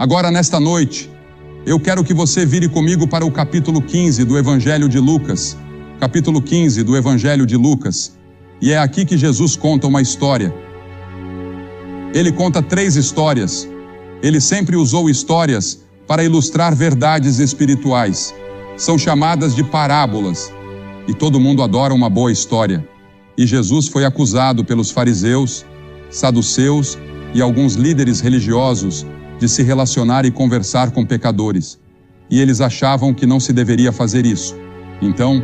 Agora, nesta noite, eu quero que você vire comigo para o capítulo 15 do Evangelho de Lucas. Capítulo 15 do Evangelho de Lucas. E é aqui que Jesus conta uma história. Ele conta 3 histórias. Ele sempre usou histórias para ilustrar verdades espirituais. São chamadas de parábolas. E todo mundo adora uma boa história. E Jesus foi acusado pelos fariseus, saduceus e alguns líderes religiosos de se relacionar e conversar com pecadores. E eles achavam que não se deveria fazer isso. Então,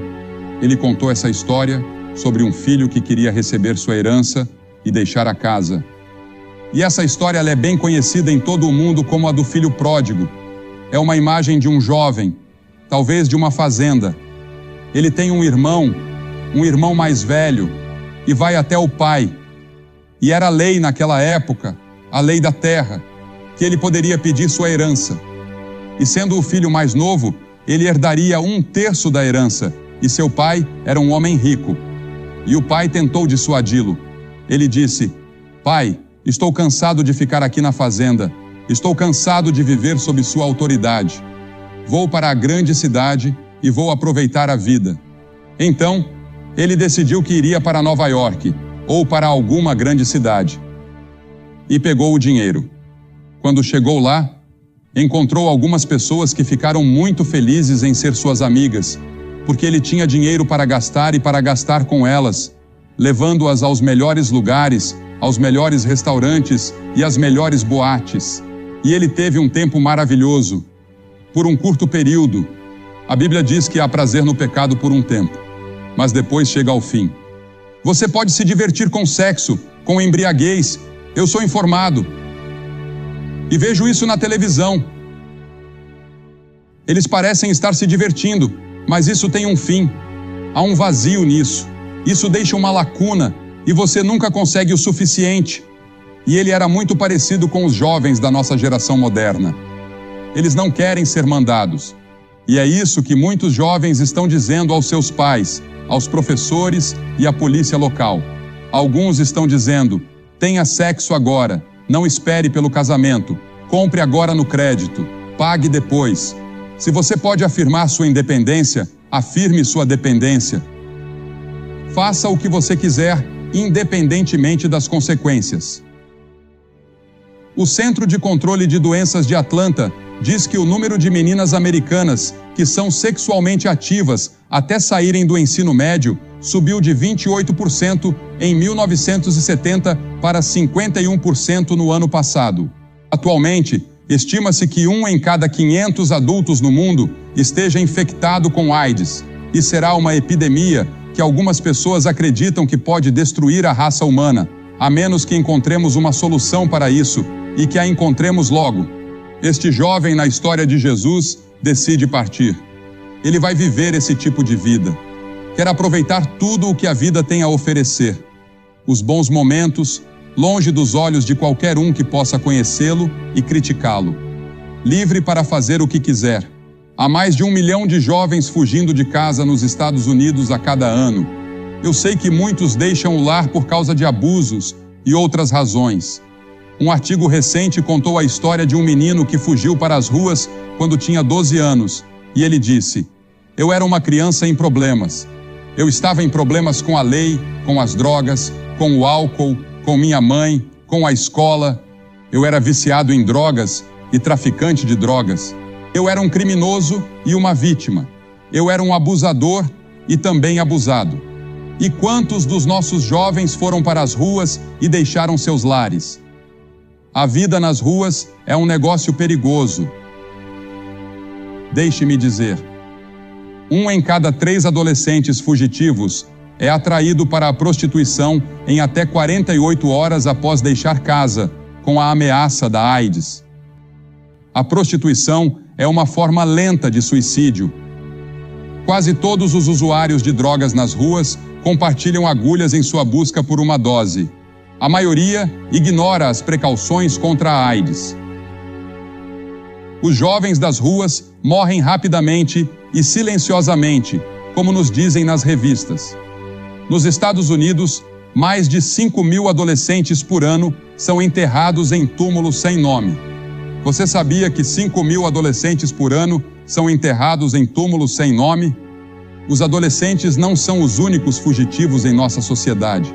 ele contou essa história sobre um filho que queria receber sua herança e deixar a casa. E essa história ela é bem conhecida em todo o mundo como a do filho pródigo. É uma imagem de um jovem, talvez de uma fazenda. Ele tem um irmão mais velho, e vai até o pai. E era lei naquela época, a lei da terra, que ele poderia pedir sua herança. E sendo o filho mais novo, ele herdaria 1/3 da herança, e seu pai era um homem rico. E o pai tentou dissuadi-lo. Ele disse: "Pai, estou cansado de ficar aqui na fazenda. Estou cansado de viver sob sua autoridade. Vou para a grande cidade e vou aproveitar a vida." Então, ele decidiu que iria para Nova York, ou para alguma grande cidade. E pegou o dinheiro. Quando chegou lá, encontrou algumas pessoas que ficaram muito felizes em ser suas amigas, porque ele tinha dinheiro para gastar e para gastar com elas, levando-as aos melhores lugares, aos melhores restaurantes e às melhores boates. E ele teve um tempo maravilhoso, por um curto período. A Bíblia diz que há prazer no pecado por um tempo, mas depois chega ao fim. Você pode se divertir com sexo, com embriaguez. Eu sou informado. E vejo isso na televisão. Eles parecem estar se divertindo, mas isso tem um fim. Há um vazio nisso. Isso deixa uma lacuna e você nunca consegue o suficiente. E ele era muito parecido com os jovens da nossa geração moderna. Eles não querem ser mandados. E é isso que muitos jovens estão dizendo aos seus pais, aos professores e à polícia local. Alguns estão dizendo: tenha sexo agora, não espere pelo casamento, compre agora no crédito, pague depois. Se você pode afirmar sua independência, afirme sua dependência. Faça o que você quiser, independentemente das consequências. O Centro de Controle de Doenças de Atlanta diz que o número de meninas americanas que são sexualmente ativas até saírem do ensino médio subiu de 28% em 1970 para 51% no ano passado. Atualmente, estima-se que 1 em cada 500 adultos no mundo esteja infectado com AIDS, e será uma epidemia que algumas pessoas acreditam que pode destruir a raça humana, a menos que encontremos uma solução para isso e que a encontremos logo. Este jovem na história de Jesus decide partir. Ele vai viver esse tipo de vida. Quer aproveitar tudo o que a vida tem a oferecer. Os bons momentos, longe dos olhos de qualquer um que possa conhecê-lo e criticá-lo. Livre para fazer o que quiser. Há mais de 1 milhão de jovens fugindo de casa nos Estados Unidos a cada ano. Eu sei que muitos deixam o lar por causa de abusos e outras razões. Um artigo recente contou a história de um menino que fugiu para as ruas quando tinha 12 anos. E ele disse: "Eu era uma criança em problemas. Eu estava em problemas com a lei, com as drogas, com o álcool, com minha mãe, com a escola. Eu era viciado em drogas e traficante de drogas. Eu era um criminoso e uma vítima. Eu era um abusador e também abusado. E quantos dos nossos jovens foram para as ruas e deixaram seus lares? A vida nas ruas é um negócio perigoso. Deixe-me dizer, 1 em cada 3 adolescentes fugitivos é atraído para a prostituição em até 48 horas após deixar casa, com a ameaça da AIDS. A prostituição é uma forma lenta de suicídio. Quase todos os usuários de drogas nas ruas compartilham agulhas em sua busca por uma dose. A maioria ignora as precauções contra a AIDS. Os jovens das ruas morrem rapidamente e silenciosamente, como nos dizem nas revistas. Nos Estados Unidos, mais de 5.000 adolescentes por ano são enterrados em túmulos sem nome. Você sabia que 5.000 adolescentes por ano são enterrados em túmulos sem nome? Os adolescentes não são os únicos fugitivos em nossa sociedade.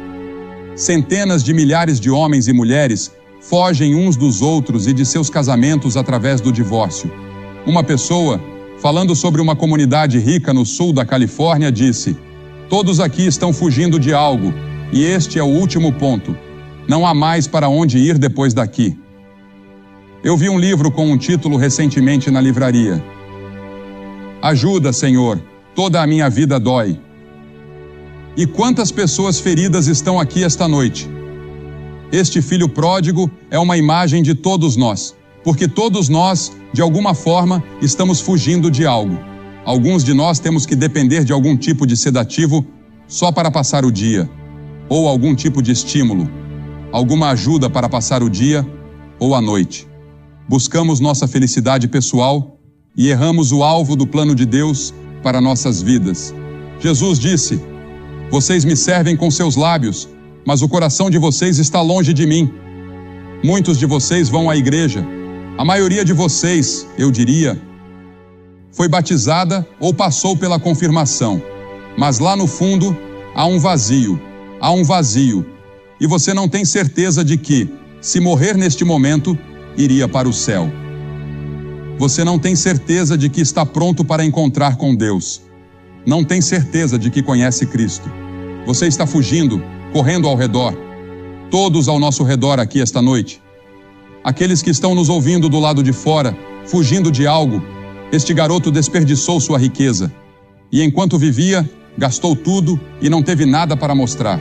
Centenas de milhares de homens e mulheres fogem uns dos outros e de seus casamentos através do divórcio. Uma pessoa, falando sobre uma comunidade rica no sul da Califórnia, disse: "Todos aqui estão fugindo de algo, e este é o último ponto. Não há mais para onde ir depois daqui." Eu vi um livro com um título recentemente na livraria: "Ajuda, Senhor, toda a minha vida dói." E quantas pessoas feridas estão aqui esta noite? Este filho pródigo é uma imagem de todos nós, porque todos nós, de alguma forma, estamos fugindo de algo. Alguns de nós temos que depender de algum tipo de sedativo só para passar o dia, ou algum tipo de estímulo, alguma ajuda para passar o dia ou a noite. Buscamos nossa felicidade pessoal e erramos o alvo do plano de Deus para nossas vidas. Jesus disse: "Vocês me servem com seus lábios, mas o coração de vocês está longe de mim." Muitos de vocês vão à igreja. A maioria de vocês, eu diria, foi batizada ou passou pela confirmação. Mas lá no fundo, há um vazio. E você não tem certeza de que, se morrer neste momento, iria para o céu. Você não tem certeza de que está pronto para encontrar com Deus. Não tem certeza de que conhece Cristo. Você está fugindo, correndo ao redor. Todos ao nosso redor aqui esta noite. Aqueles que estão nos ouvindo do lado de fora, fugindo de algo. Este garoto desperdiçou sua riqueza. E enquanto vivia, gastou tudo e não teve nada para mostrar.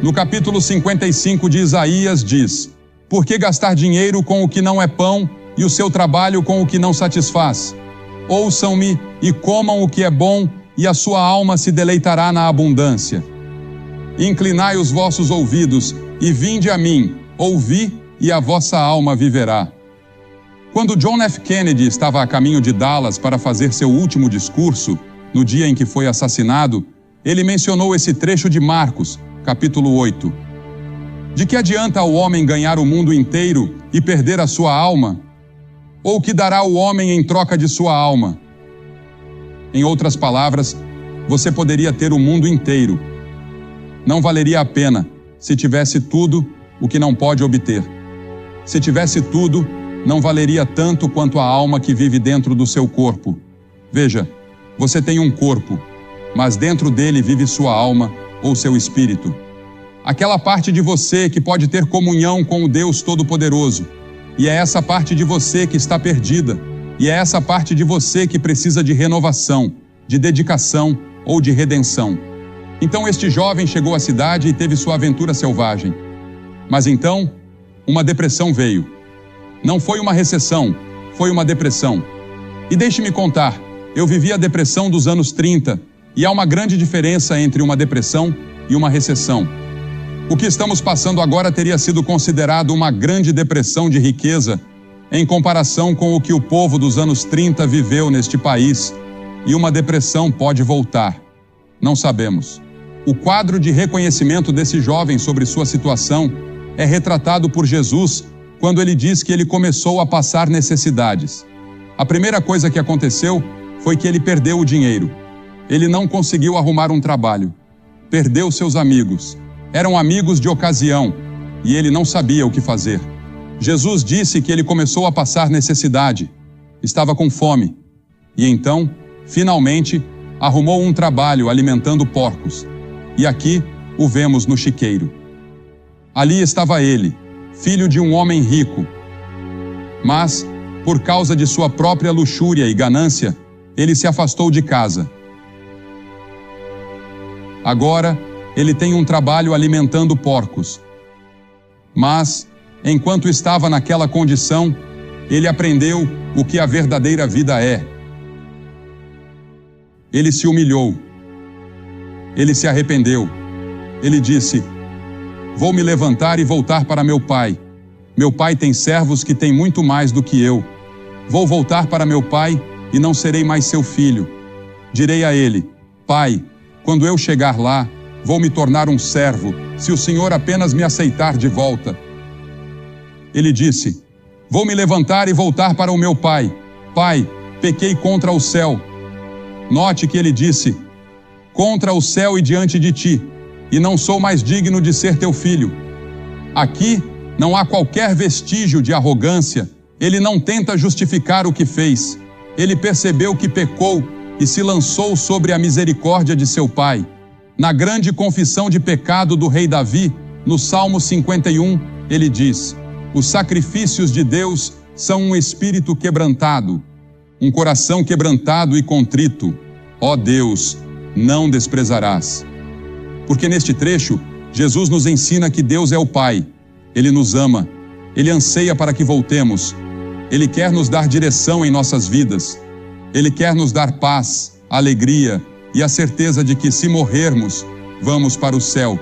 No capítulo 55 de Isaías diz: "Por que gastar dinheiro com o que não é pão e o seu trabalho com o que não satisfaz? Ouçam-me e comam o que é bom, e a sua alma se deleitará na abundância. Inclinai os vossos ouvidos e vinde a mim, ouvi, e a vossa alma viverá." Quando John F. Kennedy estava a caminho de Dallas para fazer seu último discurso, no dia em que foi assassinado, ele mencionou esse trecho de Marcos, capítulo 8. "De que adianta ao homem ganhar o mundo inteiro e perder a sua alma? Ou que dará o homem em troca de sua alma?" Em outras palavras, você poderia ter o mundo inteiro. Não valeria a pena se tivesse tudo o que não pode obter. Se tivesse tudo, não valeria tanto quanto a alma que vive dentro do seu corpo. Veja, você tem um corpo, mas dentro dele vive sua alma ou seu espírito. Aquela parte de você que pode ter comunhão com o Deus Todo-Poderoso. E é essa parte de você que está perdida. E é essa parte de você que precisa de renovação, de dedicação ou de redenção. Então este jovem chegou à cidade e teve sua aventura selvagem. Mas então, uma depressão veio. Não foi uma recessão, foi uma depressão. E deixe-me contar, eu vivi a depressão dos anos 30, e há uma grande diferença entre uma depressão e uma recessão. O que estamos passando agora teria sido considerado uma grande depressão de riqueza em comparação com o que o povo dos anos 30 viveu neste país, e uma depressão pode voltar. Não sabemos. O quadro de reconhecimento desse jovem sobre sua situação é retratado por Jesus quando ele diz que ele começou a passar necessidades. A primeira coisa que aconteceu foi que ele perdeu o dinheiro. Ele não conseguiu arrumar um trabalho. Perdeu seus amigos. Eram amigos de ocasião, e ele não sabia o que fazer. Jesus disse que ele começou a passar necessidade. Estava com fome. E então, finalmente, arrumou um trabalho alimentando porcos. E aqui o vemos no chiqueiro. Ali estava ele, filho de um homem rico. Mas, por causa de sua própria luxúria e ganância, ele se afastou de casa. Agora, ele tem um trabalho alimentando porcos. Mas, enquanto estava naquela condição, ele aprendeu o que a verdadeira vida é. Ele se humilhou. Ele se arrependeu. Ele disse: "Vou me levantar e voltar para meu pai. Meu pai tem servos que têm muito mais do que eu. Vou voltar para meu pai e não serei mais seu filho. Direi a ele: Pai, quando eu chegar lá, vou me tornar um servo, se o Senhor apenas me aceitar de volta." Ele disse: Vou me levantar e voltar para o meu pai. Pai, pequei contra o céu. Note que ele disse, contra o céu e diante de ti, e não sou mais digno de ser teu filho. Aqui não há qualquer vestígio de arrogância. Ele não tenta justificar o que fez. Ele percebeu que pecou e se lançou sobre a misericórdia de seu pai. Na grande confissão de pecado do rei Davi, no Salmo 51, ele diz, os sacrifícios de Deus são um espírito quebrantado, um coração quebrantado e contrito. Ó Deus, não desprezarás. Porque neste trecho, Jesus nos ensina que Deus é o Pai. Ele nos ama. Ele anseia para que voltemos. Ele quer nos dar direção em nossas vidas. Ele quer nos dar paz, alegria e a certeza de que, se morrermos, vamos para o céu.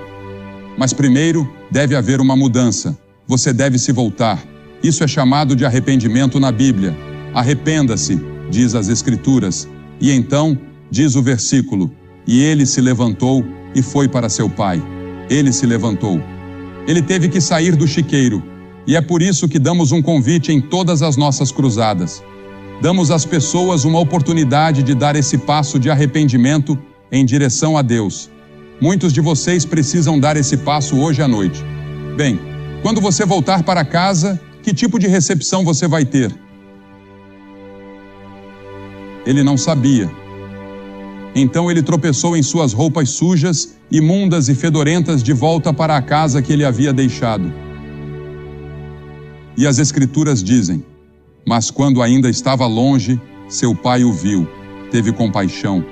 Mas primeiro deve haver uma mudança. Você deve se voltar. Isso é chamado de arrependimento na Bíblia. Arrependa-se, diz as Escrituras. E então, diz o versículo, e ele se levantou e foi para seu pai. Ele se levantou. Ele teve que sair do chiqueiro. E é por isso que damos um convite em todas as nossas cruzadas. Damos às pessoas uma oportunidade de dar esse passo de arrependimento em direção a Deus. Muitos de vocês precisam dar esse passo hoje à noite. Bem, quando você voltar para casa, que tipo de recepção você vai ter? Ele não sabia. Então ele tropeçou em suas roupas sujas, imundas e fedorentas de volta para a casa que ele havia deixado. E as Escrituras dizem, mas quando ainda estava longe, seu pai o viu, teve compaixão,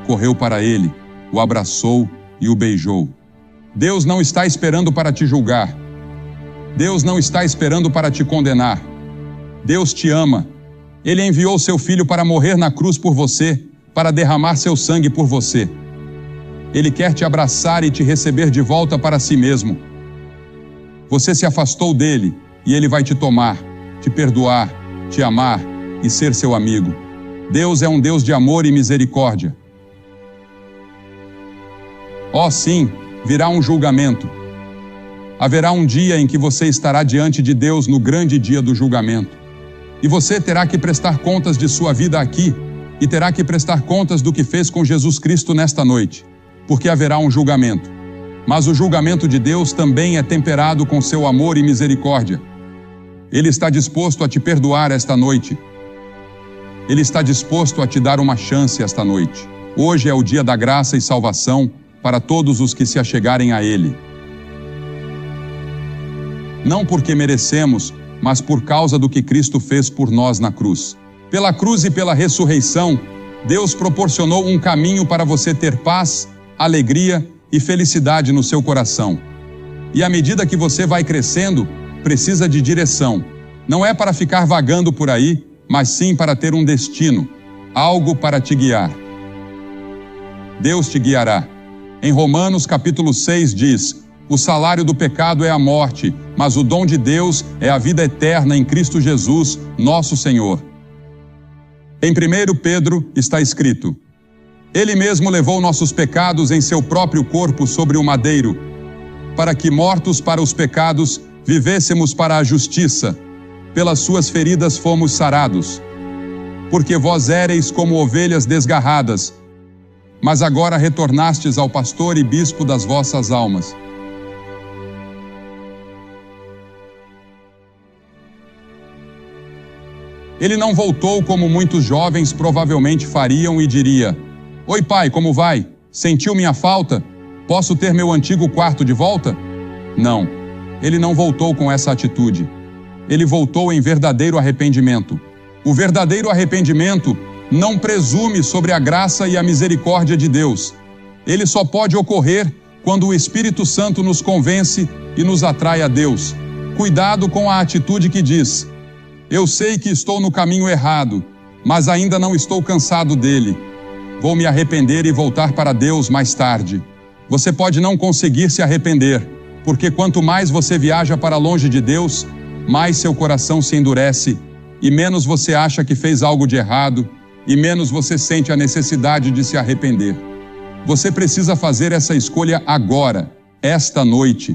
correu para ele, o abraçou e o beijou. Deus não está esperando para te julgar. Deus não está esperando para te condenar. Deus te ama. Ele enviou seu filho para morrer na cruz por você, para derramar seu sangue por você. Ele quer te abraçar e te receber de volta para si mesmo. Você se afastou dele e ele vai te tomar, te perdoar, te amar e ser seu amigo. Deus é um Deus de amor e misericórdia. Oh, sim, virá um julgamento. Haverá um dia em que você estará diante de Deus no grande dia do julgamento. E você terá que prestar contas de sua vida aqui e terá que prestar contas do que fez com Jesus Cristo nesta noite, porque haverá um julgamento. Mas o julgamento de Deus também é temperado com seu amor e misericórdia. Ele está disposto a te perdoar esta noite. Ele está disposto a te dar uma chance esta noite. Hoje é o dia da graça e salvação para todos os que se achegarem a Ele. Não porque merecemos, mas por causa do que Cristo fez por nós na cruz. Pela cruz e pela ressurreição, Deus proporcionou um caminho para você ter paz, alegria e felicidade no seu coração. E à medida que você vai crescendo, precisa de direção. Não é para ficar vagando por aí, mas sim para ter um destino, algo para te guiar. Deus te guiará. Em Romanos capítulo 6 diz, o salário do pecado é a morte, mas o dom de Deus é a vida eterna em Cristo Jesus, nosso Senhor. Em 1 Pedro está escrito, Ele mesmo levou nossos pecados em seu próprio corpo sobre o madeiro, para que, mortos para os pecados, vivêssemos para a justiça. Pelas suas feridas fomos sarados. Porque vós éreis como ovelhas desgarradas, mas agora retornastes ao pastor e bispo das vossas almas. Ele não voltou como muitos jovens provavelmente fariam e diria, Oi pai, como vai? Sentiu minha falta? Posso ter meu antigo quarto de volta? Não, ele não voltou com essa atitude. Ele voltou em verdadeiro arrependimento. O verdadeiro arrependimento não presume sobre a graça e a misericórdia de Deus. Ele só pode ocorrer quando o Espírito Santo nos convence e nos atrai a Deus. Cuidado com a atitude que diz, eu sei que estou no caminho errado, mas ainda não estou cansado dele. Vou me arrepender e voltar para Deus mais tarde. Você pode não conseguir se arrepender, porque quanto mais você viaja para longe de Deus, mais seu coração se endurece, e menos você acha que fez algo de errado, e menos você sente a necessidade de se arrepender. Você precisa fazer essa escolha agora, esta noite.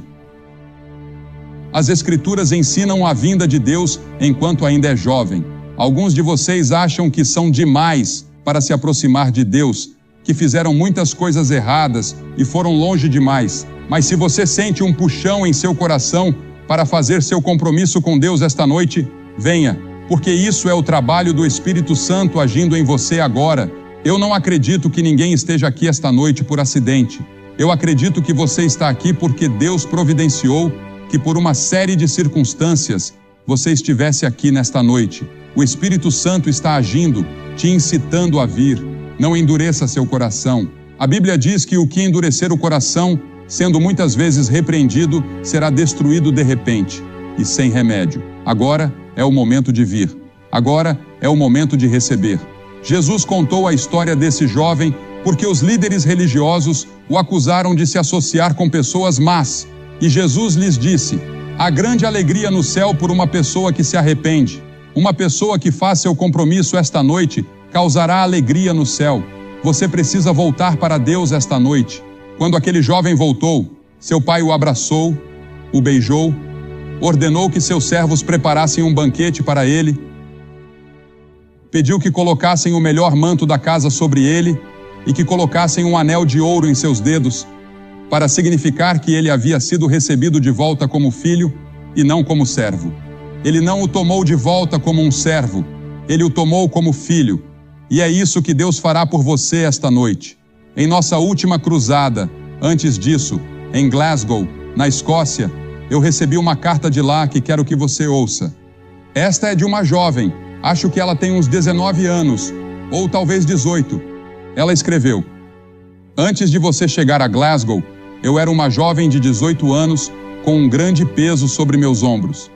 As Escrituras ensinam a vinda de Deus enquanto ainda é jovem. Alguns de vocês acham que são demais para se aproximar de Deus, que fizeram muitas coisas erradas e foram longe demais. Mas se você sente um puxão em seu coração para fazer seu compromisso com Deus esta noite, venha, porque isso é o trabalho do Espírito Santo agindo em você agora. Eu não acredito que ninguém esteja aqui esta noite por acidente. Eu acredito que você está aqui porque Deus providenciou que por uma série de circunstâncias você estivesse aqui nesta noite. O Espírito Santo está agindo, te incitando a vir. Não endureça seu coração. A Bíblia diz que o que endurecer o coração, sendo muitas vezes repreendido, será destruído de repente e sem remédio. Agora é o momento de vir. Agora é o momento de receber. Jesus contou a história desse jovem porque os líderes religiosos o acusaram de se associar com pessoas más. E Jesus lhes disse: há grande alegria no céu por uma pessoa que se arrepende. Uma pessoa que faz seu compromisso esta noite causará alegria no céu. Você precisa voltar para Deus esta noite. Quando aquele jovem voltou, seu pai o abraçou, o beijou, ordenou que seus servos preparassem um banquete para ele, pediu que colocassem o melhor manto da casa sobre ele e que colocassem um anel de ouro em seus dedos, para significar que ele havia sido recebido de volta como filho e não como servo. Ele não o tomou de volta como um servo, ele o tomou como filho. E é isso que Deus fará por você esta noite. Em nossa última cruzada, antes disso, em Glasgow, na Escócia, eu recebi uma carta de lá que quero que você ouça. Esta é de uma jovem, acho que ela tem uns 19 anos, ou talvez 18. Ela escreveu: antes de você chegar a Glasgow, eu era uma jovem de 18 anos com um grande peso sobre meus ombros.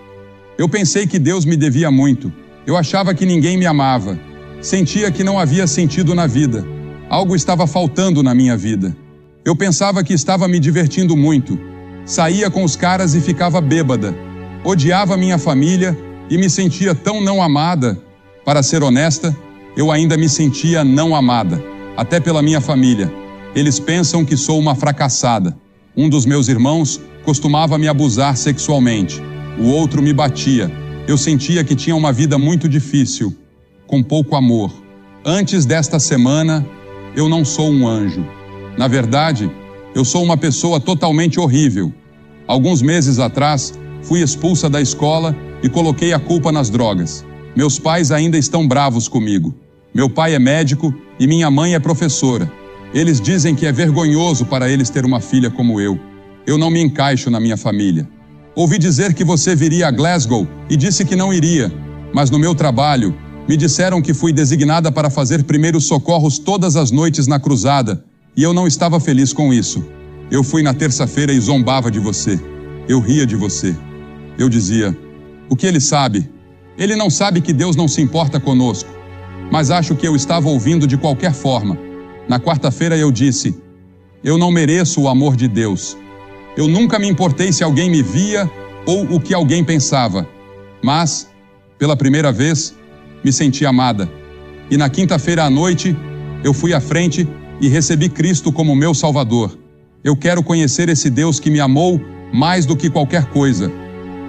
Eu pensei que Deus me devia muito. Eu achava que ninguém me amava. Sentia que não havia sentido na vida. Algo estava faltando na minha vida. Eu pensava que estava me divertindo muito. Saía com os caras e ficava bêbada. Odiava minha família e me sentia tão não amada. Para ser honesta, eu ainda me sentia não amada, até pela minha família. Eles pensam que sou uma fracassada. Um dos meus irmãos costumava me abusar sexualmente. O outro me batia. Eu sentia que tinha uma vida muito difícil, com pouco amor. Antes desta semana, eu não sou um anjo. Na verdade, eu sou uma pessoa totalmente horrível. Alguns meses atrás, fui expulsa da escola e coloquei a culpa nas drogas. Meus pais ainda estão bravos comigo. Meu pai é médico e minha mãe é professora. Eles dizem que é vergonhoso para eles ter uma filha como eu. Eu não me encaixo na minha família. Ouvi dizer que você viria a Glasgow e disse que não iria, mas no meu trabalho, me disseram que fui designada para fazer primeiros socorros todas as noites na cruzada, e eu não estava feliz com isso. Eu fui na terça-feira e zombava de você. Eu ria de você. Eu dizia: o que ele sabe? Ele não sabe que Deus não se importa conosco. Mas acho que eu estava ouvindo de qualquer forma. Na quarta-feira eu disse: eu não mereço o amor de Deus. Eu nunca me importei se alguém me via ou o que alguém pensava. Mas, pela primeira vez, me senti amada. E na quinta-feira à noite, eu fui à frente e recebi Cristo como meu Salvador. Eu quero conhecer esse Deus que me amou mais do que qualquer coisa.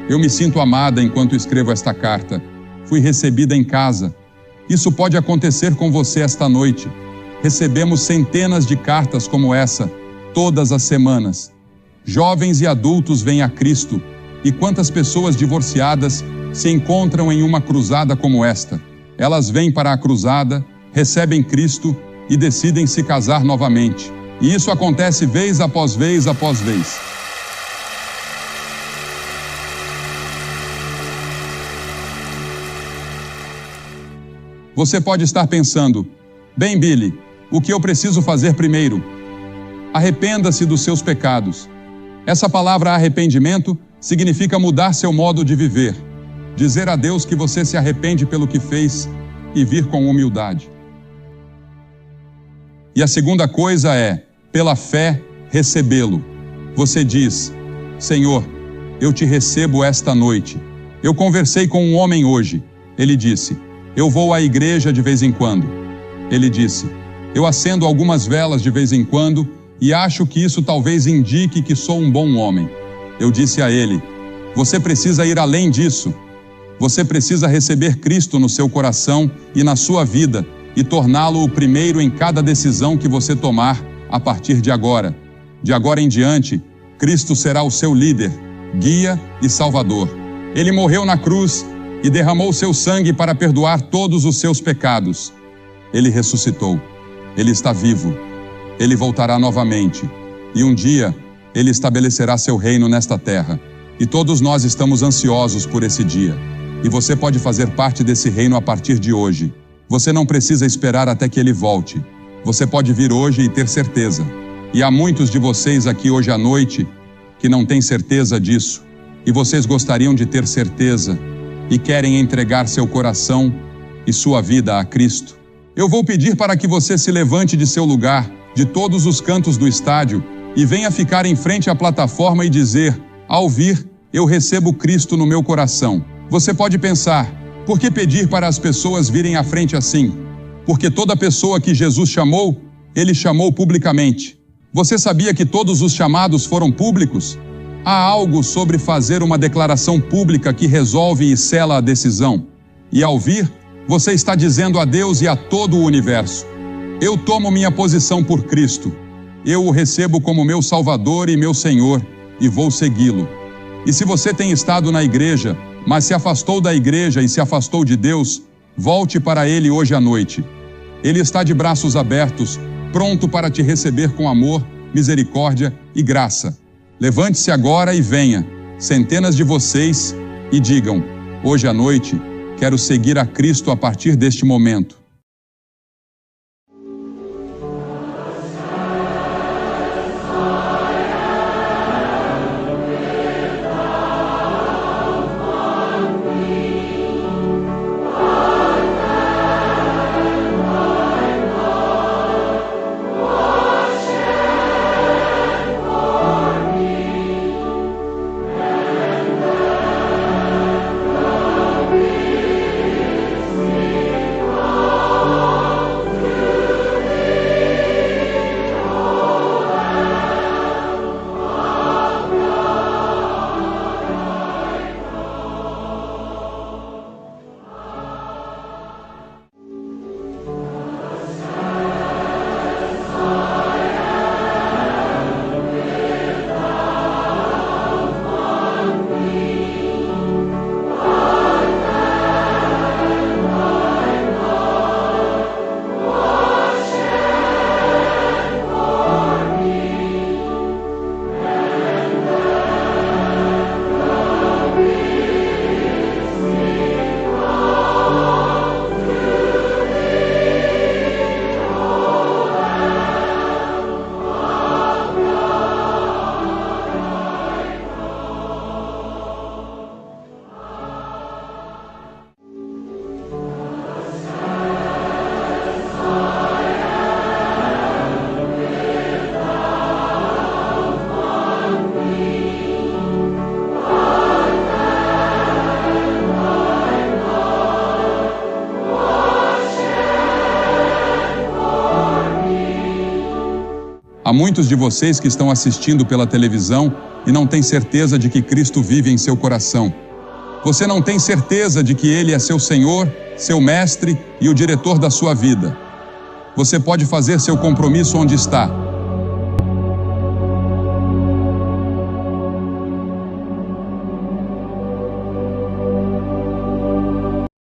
Eu me sinto amada enquanto escrevo esta carta. Fui recebida em casa. Isso pode acontecer com você esta noite. Recebemos centenas de cartas como essa, todas as semanas. Jovens e adultos vêm a Cristo. E quantas pessoas divorciadas se encontram em uma cruzada como esta? Elas vêm para a cruzada, recebem Cristo e decidem se casar novamente. E isso acontece vez após vez após vez. Você pode estar pensando: bem, Billy, o que eu preciso fazer primeiro? Arrependa-se dos seus pecados. Essa palavra arrependimento significa mudar seu modo de viver, dizer a Deus que você se arrepende pelo que fez e vir com humildade. E a segunda coisa é, pela fé, recebê-lo. Você diz: Senhor, eu te recebo esta noite. Eu conversei com um homem hoje. Ele disse: eu vou à igreja de vez em quando. Ele disse: eu acendo algumas velas de vez em quando e acho que isso talvez indique que sou um bom homem. Eu disse a ele: Você precisa ir além disso. Você precisa receber Cristo no seu coração e na sua vida e torná-lo o primeiro em cada decisão que você tomar a partir de agora. De agora em diante, Cristo será o seu líder, guia e salvador. Ele morreu na cruz e derramou seu sangue para perdoar todos os seus pecados. Ele ressuscitou. Ele está vivo. Ele voltará novamente. E um dia, Ele estabelecerá seu reino nesta terra. E todos nós estamos ansiosos por esse dia. E você pode fazer parte desse reino a partir de hoje. Você não precisa esperar até que Ele volte. Você pode vir hoje e ter certeza. E há muitos de vocês aqui hoje à noite que não têm certeza disso. E vocês gostariam de ter certeza e querem entregar seu coração e sua vida a Cristo. Eu vou pedir para que você se levante de seu lugar, de todos os cantos do estádio, e venha ficar em frente à plataforma e dizer: ao vir, eu recebo Cristo no meu coração. Você pode pensar: por que pedir para as pessoas virem à frente assim? Porque toda pessoa que Jesus chamou, Ele chamou publicamente. Você sabia que todos os chamados foram públicos? Há algo sobre fazer uma declaração pública que resolve e sela a decisão. E ao vir, você está dizendo a Deus e a todo o universo: eu tomo minha posição por Cristo. Eu o recebo como meu Salvador e meu Senhor, e vou segui-lo. E se você tem estado na igreja, mas se afastou da igreja e se afastou de Deus, volte para Ele hoje à noite. Ele está de braços abertos, pronto para te receber com amor, misericórdia e graça. Levante-se agora e venha, centenas de vocês, e digam: hoje à noite, quero seguir a Cristo a partir deste momento. Há muitos de vocês que estão assistindo pela televisão e não têm certeza de que Cristo vive em seu coração. Você não tem certeza de que Ele é seu Senhor, seu Mestre e o diretor da sua vida. Você pode fazer seu compromisso onde está,